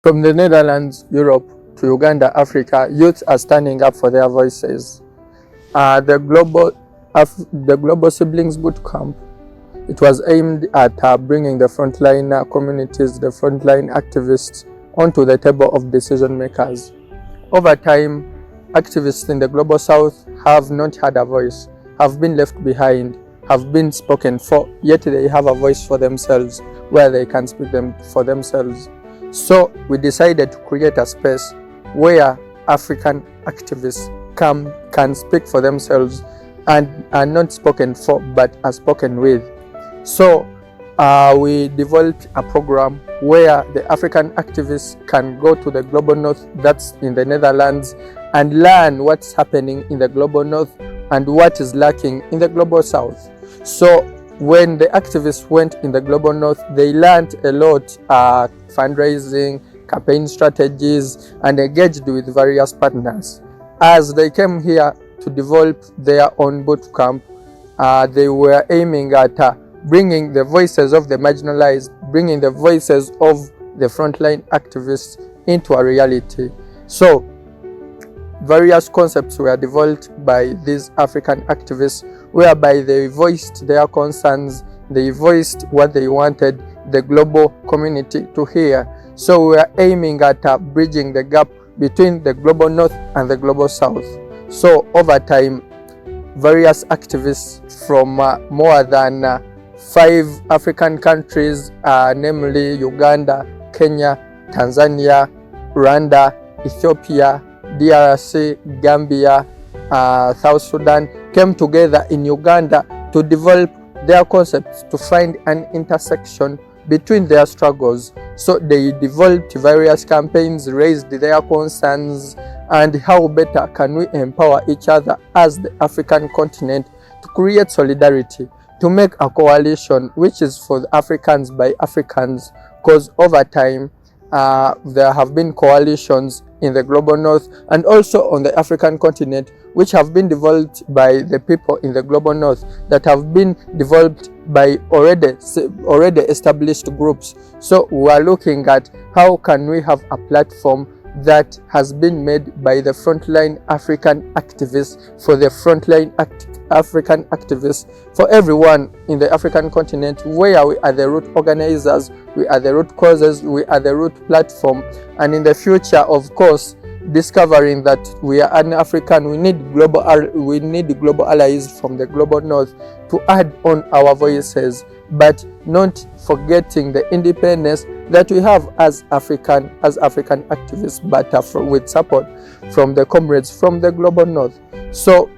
From the Netherlands, Europe to Uganda, Africa, youths are standing up for their voices. The Global Siblings Boot Camp, it was aimed at bringing the frontline communities, the frontline activists onto the table of decision makers. Over time, activists in the Global South have not had a voice, have been left behind, have been spoken for, yet they have a voice for themselves where they can speak for themselves. So we decided to create a space where African activists can speak for themselves and are not spoken for but are spoken with. So we developed a program where the African activists can go to the Global North, that's in the Netherlands, and learn what's happening in the Global North and what is lacking in the Global South. So when the activists went in the Global North, they learned a lot, fundraising, campaign strategies, and engaged with various partners. As they came here to develop their own boot camp, they were aiming at bringing the voices of the marginalized, bringing the voices of the frontline activists into a reality. So various concepts were developed by these African activists, whereby they voiced their concerns, they voiced what they wanted the global community to hear. So we are aiming at bridging the gap between the Global North and the Global South. So over time, various activists from more than 5 African countries, namely Uganda, Kenya, Tanzania, Rwanda, Ethiopia, DRC, Gambia, South Sudan, came together in Uganda to develop their concepts, to find an intersection between their struggles. So they developed various campaigns, raised their concerns, and how better can we empower each other as the African continent to create solidarity, to make a coalition which is for the Africans by Africans, because over time there have been coalitions in the Global North and also on the African continent which have been developed by the people in the Global North, that have been developed by already established groups. So we are looking at how can we have a platform that has been made by the frontline African activists for the frontline African activists, for everyone in the African continent, where we are the root organizers, we are the root causes, we are the root platform. And in the future, of course, discovering that we are an African, we need global allies from the Global North to add on our voices, but not forgetting the independence that we have as African activists, but with support from the comrades from the Global North. So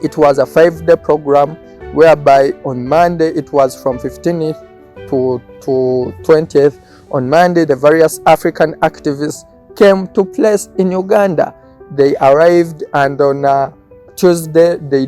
it was a 5-day program, whereby on Monday it was from 15th to 20th. On Monday, the various African activists came to place in Uganda. They arrived, and on Tuesday they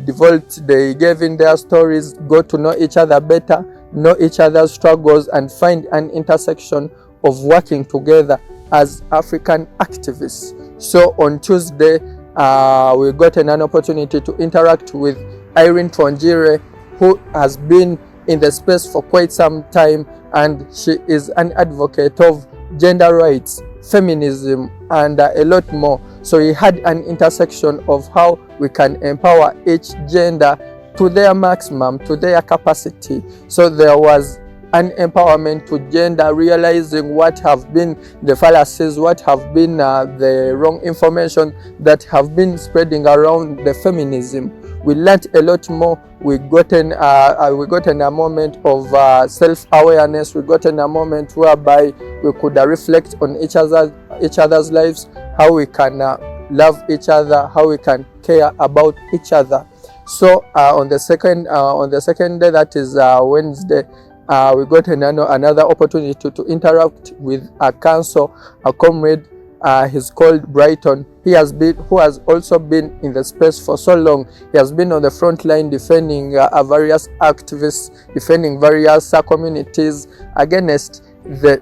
gave in their stories, got to know each other better, know each other's struggles, and find an intersection of working together as African activists. So on Tuesday, we got an opportunity to interact with Irene Twangire, who has been in the space for quite some time, and she is an advocate of gender rights, feminism, and a lot more. So we had an intersection of how we can empower each gender to their maximum, to their capacity. So there was an empowerment to gender, realizing what have been the fallacies, what have been the wrong information that have been spreading around the feminism. We learned a lot more. We got in a moment of self-awareness. We got in a moment whereby we could reflect on each other's lives, how we can love each other, how we can care about each other. So on the second day, that is Wednesday, we got another opportunity to interact with a council, a comrade. He's called Brighton. Who has also been in the space for so long. He has been on the front line defending various activists, defending various communities against the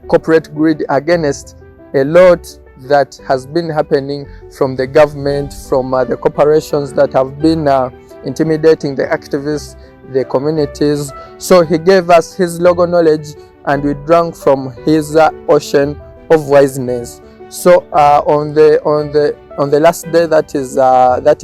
corporate greed, against a lot that has been happening from the government, from the corporations that have been intimidating the activists, the communities. So he gave us his logo knowledge and we drank from his ocean of wiseness. So on the last day, that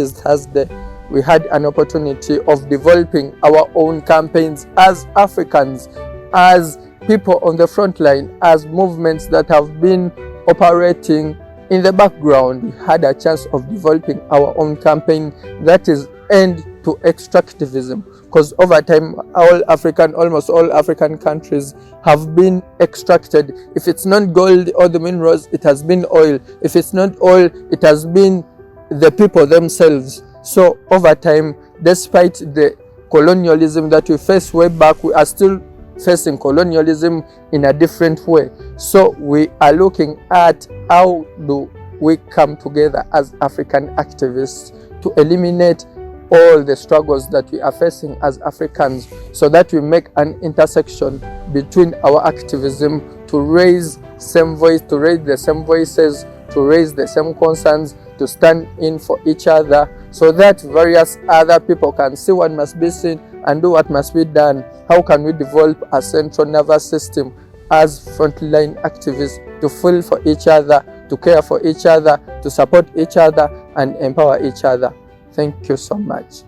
is Thursday, we had an opportunity of developing our own campaigns as Africans, as people on the front line, as movements that have been operating in the background. We had a chance of developing our own campaign that is end to extractivism, because over time almost all African countries have been extracted. If it's not gold or the minerals, it has been oil. If it's not oil, it has been the people themselves. So over time, despite the colonialism that we faced way back, we are still facing colonialism in a different way. So we are looking at how do we come together as African activists to eliminate all the struggles that we are facing as Africans, so that we make an intersection between our activism to raise same voice, to raise the same voices, to raise the same concerns, to stand in for each other, so that various other people can see what must be seen and do what must be done. How can we develop a central nervous system as frontline activists to feel for each other, to care for each other, to support each other and empower each other? Thank you so much.